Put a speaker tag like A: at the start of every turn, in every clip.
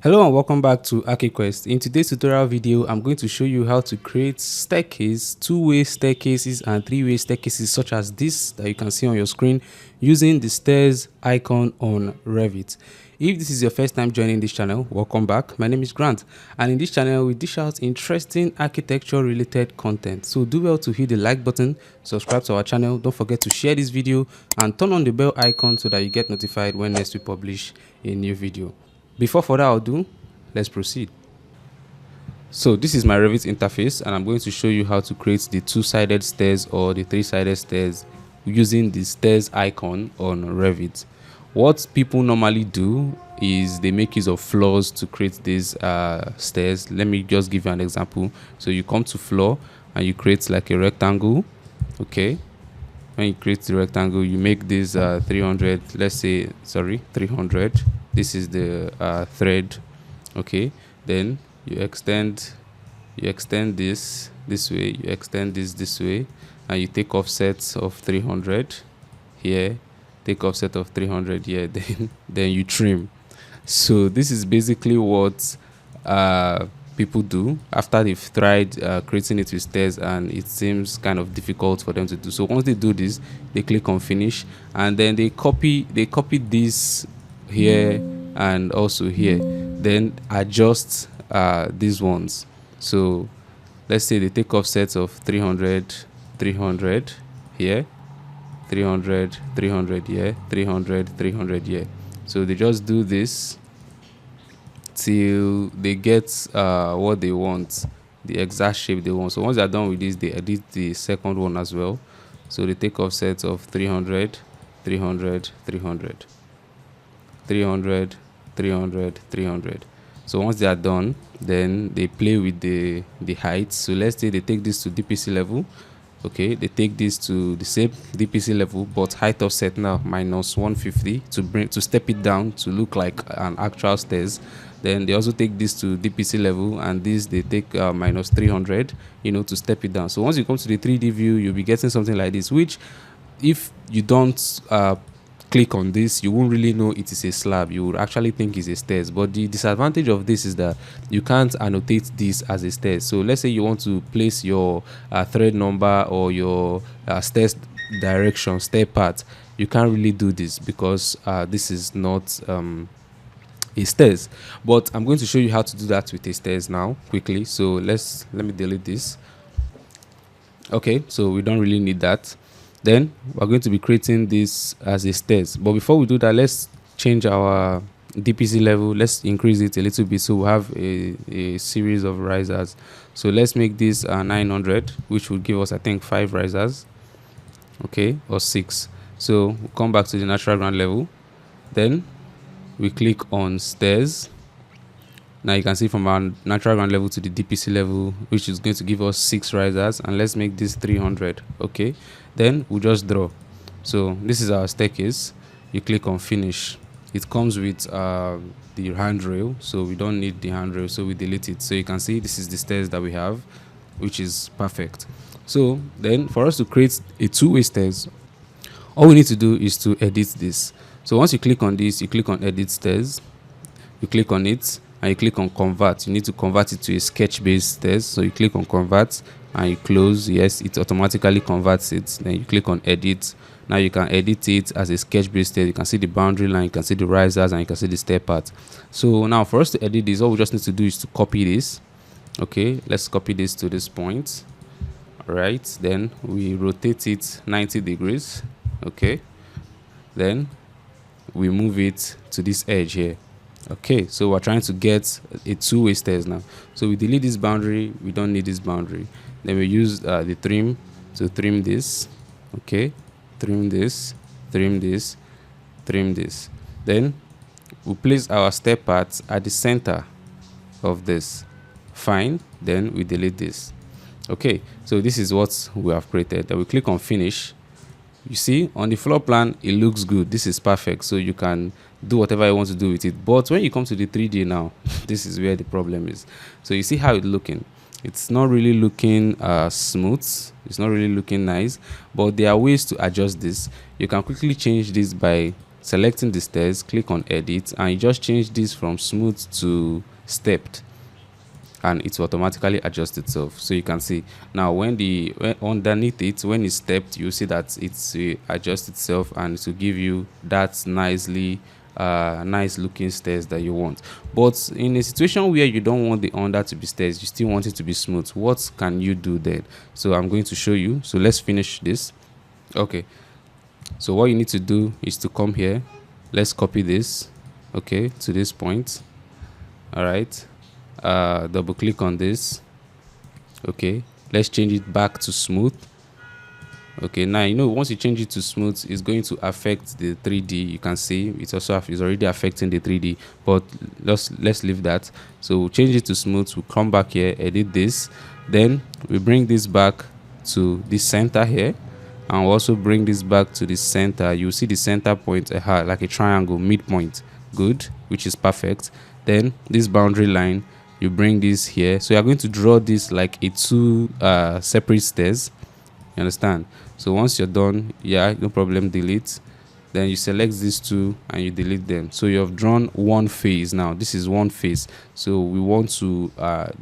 A: Hello and welcome back to ArchiQuest. In today's tutorial video, I'm going to show you how to create staircase, two-way staircases and three-way staircases such as this that you can see on your screen using the stairs icon on Revit. If this is your first time joining this channel, welcome back. My name is Grant, and in this channel we dish out interesting architecture related content. So do well to hit the like button, subscribe to our channel, don't forget to share this video and turn on the bell icon so that you get notified when next we publish a new video. Before further ado, let's proceed. So this is my Revit interface and I'm going to show you how to create the two-sided stairs or the three-sided stairs using the stairs icon on Revit. What people normally do is they make use of floors to create these stairs. Let me just give you an example. So you come to floor and you create like a rectangle. Okay, when you create the rectangle, you make this 300, let's say, sorry, 300. This is the thread. Okay, then you extend this way, you extend this way, and you take offsets of 300 here, take offset of 300 here, then you trim. So this is basically what people do after they've tried creating it with stairs and it seems kind of difficult for them to do. So once they do this, they click on finish and then they copy this here and also here, then adjust these ones. So let's say they take offsets of 300 here, 300 here, 300 here. So they just do this till they get what they want, the exact shape they want. So once they're done with this, they edit the second one as well. So they take offsets of 300 300 300. So once they are done, then they play with the heights. So let's say they take this to DPC level. Okay, they take this to the same DPC level but height offset now minus 150 to step it down to look like an actual stairs. Then they also take this to DPC level and this they take minus 300, to step it down. So once you come to the 3D view, you'll be getting something like this, which if you don't click on this, you won't really know it is a slab. You would actually think it's a stairs, but the disadvantage of this is that you can't annotate this as a stairs. So let's say you want to place your thread number or your stairs direction, stair path, you can't really do this because this is not a stairs. But I'm going to show you how to do that with a stairs now quickly. So let me delete this. Okay, so we don't really need that. Then we're going to be creating this as a stairs, but before we do that, let's change our DPC level. Let's increase it a little bit so we have a series of risers. So let's make this 900, which will give us, I think, 5 risers, okay, or 6. So we'll come back to the natural ground level, then we click on stairs. Now you can see from our natural ground level to the DPC level, which is going to give us 6 risers, and let's make this 300. Okay, then we'll just draw. So this is our staircase. You click on finish. It comes with the handrail, so we don't need the handrail, so we delete it. So you can see this is the stairs that we have, which is perfect. So then for us to create a two-way stairs, all we need to do is to edit this. So once you click on this, you click on edit stairs, you click on it and you click on convert. You need to convert it to a sketch based stairs. So you click on convert and you close. Yes, it automatically converts it. Then you click on edit. Now you can edit it as a sketch based stairs. You can see the boundary line, you can see the risers, and you can see the stair path. So now for us to edit this, all we just need to do is to copy this. Okay, let's copy this to this point. All right, then we rotate it 90 degrees. Okay, then we move it to this edge here. Okay, so we're trying to get a two-way stairs now. So we delete this boundary, we don't need this boundary. Then we use the trim to trim this. Okay, trim this. Then we place our stair paths at the center of this. Fine, then we delete this. Okay, so this is what we have created. Then we click on finish. You see on the floor plan it looks good, this is perfect, so you can do whatever you want to do with it. But when you come to the 3D now, this is where the problem is. So you see how it's looking, it's not really looking smooth, it's not really looking nice, but there are ways to adjust this. You can quickly change this by selecting the stairs, click on edit, and you just change this from smooth to stepped, and it will automatically adjust itself. So you can see now when underneath it, when it's stepped, you see that it's adjust itself, and it will give you that nice looking stairs that you want. But in a situation where you don't want the under to be stairs, you still want it to be smooth, what can you do then? So I'm going to show you. So let's finish this. Okay, so what you need to do is to come here, let's copy this, okay, to this point. All right, double click on this. Okay, let's change it back to smooth. Okay, now you know once you change it to smooth, it's going to affect the 3D. You can see it's also is already affecting the 3D, but let's leave that. So we'll change it to smooth. We'll come back here, edit this, then we bring this back to the center here, and we'll also bring this back to the center. You see the center point like a triangle midpoint. Good, which is perfect. Then this boundary line, you bring this here. So you're going to draw this like a two separate stairs. You understand? So once you're done, yeah, no problem, delete. Then you select these two and you delete them. So you have drawn one phase. Now this is one phase, so we want to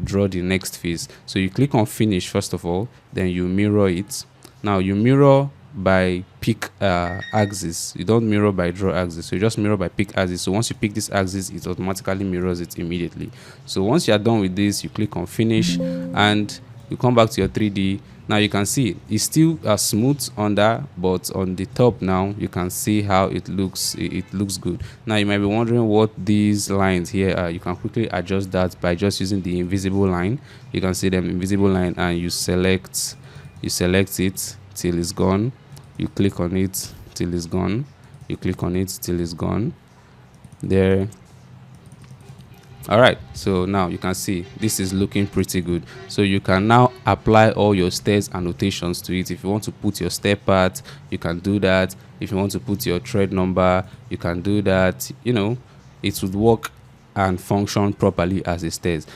A: draw the next phase. So you click on finish first of all, then you mirror it. Now you mirror by pick axis. You don't mirror by draw axis, so you just mirror by pick axis. So once you pick this axis, it automatically mirrors it immediately. So once you are done with this, you click on finish and you come back to your 3D. Now you can see it's still smooth under, but on the top now you can see how it looks. It looks good. Now you might be wondering what these lines here are. You can quickly adjust that by just using the invisible line. You can see them invisible line, and you select it till it's gone. You click on it till it's gone. You click on it till it's gone. There. All right, so now you can see this is looking pretty good. So you can now apply all your stairs annotations to it. If you want to put your stair path, you can do that. If you want to put your tread number, you can do that. You know, it would work and function properly as a stairs.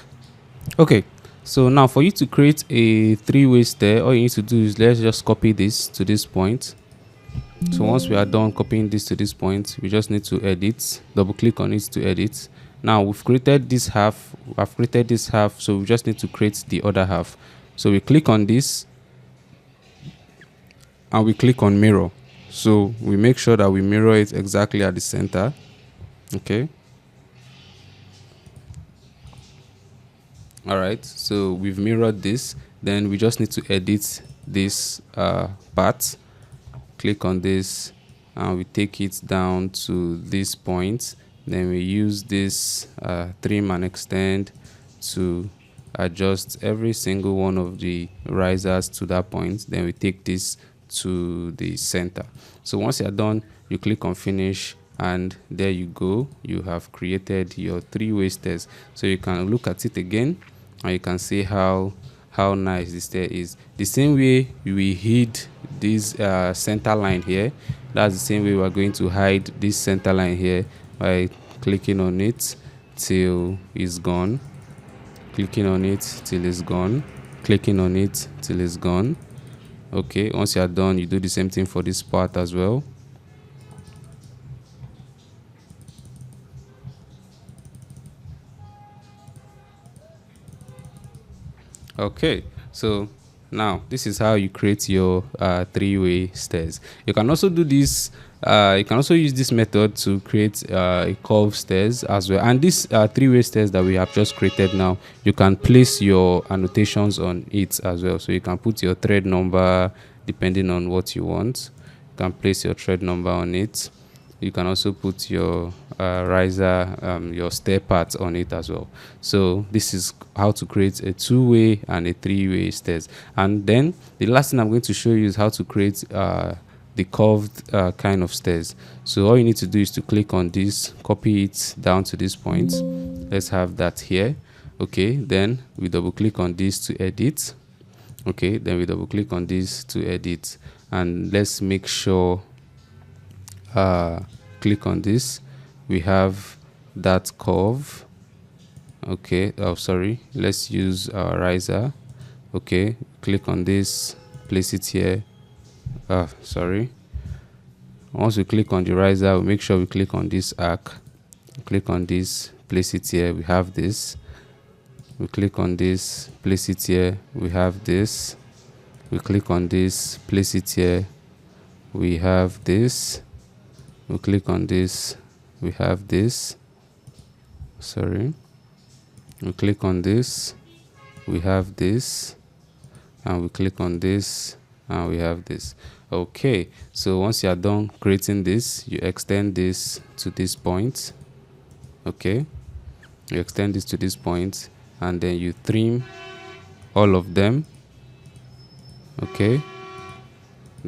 A: Okay, so now for you to create a three-way stair, all you need to do is let's just copy this to this point. So once we are done copying this to this point, we just need to edit, double click on it to edit. Now we've created this half, I've created this half, so we just need to create the other half. So we click on this and we click on mirror. So we make sure that we mirror it exactly at the center. Okay. All right, so we've mirrored this. Then we just need to edit this part. Click on this and we take it down to this point. Then we use this trim and extend to adjust every single one of the risers to that point. Then we take this to the center. So once you're done, you click on finish, and there you go. You have created your three-way stairs. So you can look at it again, and you can see how nice the stair is. The same way we hid this center line here, that's the same way we're going to hide this center line here by clicking on it till it's gone, clicking on it till it's gone, clicking on it till it's gone. Okay, once you're done, you do the same thing for this part as well. Okay, so now this is how you create your three-way stairs. You can also do this. You can also use this method to create a curved stairs as well. And this three-way stairs that we have just created now, you can place your annotations on it as well. So you can put your thread number depending on what you want. You can place your thread number on it. You can also put your riser, your stair path on it as well. So this is how to create a two-way and a three-way stairs. And then the last thing I'm going to show you is how to create the curved kind of stairs. So all you need to do is to click on this, copy it down to this point. Let's have that here. Okay, then we double click on this to edit. Okay, then we double click on this to edit, and let's make sure click on this, we have that curve. Okay, oh sorry, let's use our riser. Okay, click on this, place it here. Sorry. once we click on the riser, we make sure we click on this arc, click on this, place it here, we have this. We click on this, place it here, we have this. We click on this, place it here, we have this. We click on this, we have this. Sorry. We click on this, we have this, and we click on this, and we have this. Okay, so once you are done creating this, you extend this to this point. Okay, you extend this to this point, and then you trim all of them. Okay,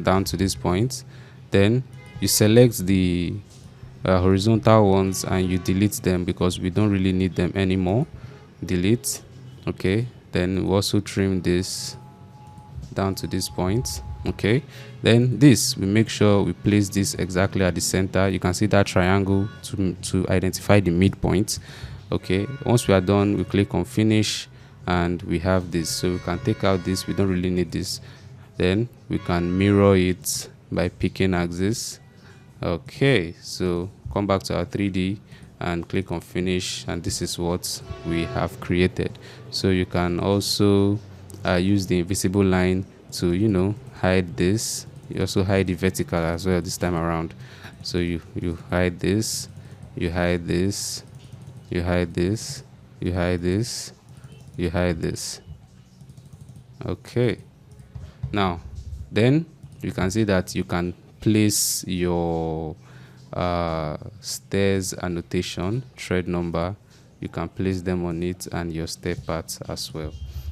A: down to this point. Then you select the horizontal ones and you delete them because we don't really need them anymore. Delete. Okay, then we also trim this down to this point. Okay, then this, we make sure we place this exactly at the center. You can see that triangle to identify the midpoint. Okay, once we are done, we click on finish and we have this. So we can take out this, we don't really need this. Then we can mirror it by picking axis. Okay, so come back to our 3D and click on finish, and this is what we have created. So you can also use the invisible line to, you know, hide this. You also hide the vertical as well this time around. So you hide this, you hide this, you hide this, you hide this, you hide this. Okay, now then you can see that you can place your stairs annotation, thread number, you can place them on it, and your stair paths as well.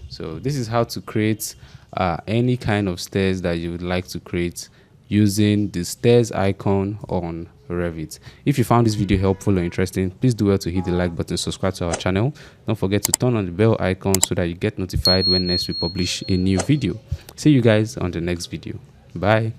A: So this is how to create any kind of stairs that you would like to create using the stairs icon on Revit. If you found this video helpful or interesting, please do well to hit the like button, subscribe to our channel. Don't forget to turn on the bell icon so that you get notified when next we publish a new video. See you guys on the next video. Bye.